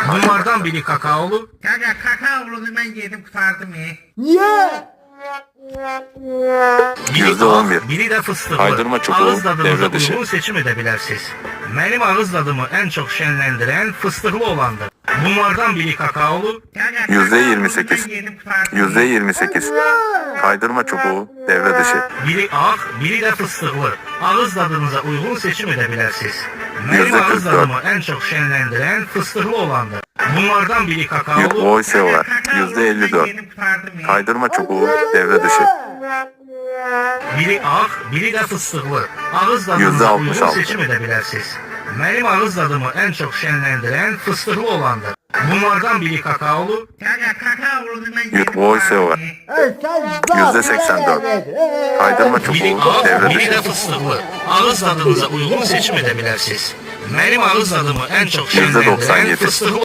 Bunlardan biri kakaolu, Kanka kakaolunu ben yedim kurtardım ya. Niye? biri %11. ağ, biri de fıstıklı. Kaydırma çubuğu, Ağız tadınıza devre dışı. uygun seçim edebilirsiniz. Benim ağız tadımı en çok şenlendiren fıstıklı olandır. Bunlardan biri kakaolu, Kanka %28. kakaolunu ben yedim kurtardım ya. %28. Kaydırma çubuğu, devre dışı. biri ağ, biri de fıstıklı. Ağız tadınıza uygun seçim edebilirsiniz. Benim ağız %44. tadımı en çok şenlendiren fıstıklı olandır. Bunlardan biri kakaolu, Voiceover, Kakaolunu ben %54. yedim kurtardım ya. Kaydırma çubuğu, devre dışı. biri ağ, biri de fıstıklı. Ağız tadınıza uygun %66. seçim edebilirsiniz. Benim ağız tadımı en çok şenlendiren fıstıklı olandır. Bunlardan biri kakaolu, Kanka kakaolunu ben yedim Voiceover. kurtardım ya. Sen %84. Kaydırma biri çubuğu, ağ, devre biri dışı. de fıstıklı. Ağız tadınıza uygun seçim edebilirsiniz. Benim ağız tadımı en çok şenlendiren %97. fıstıklı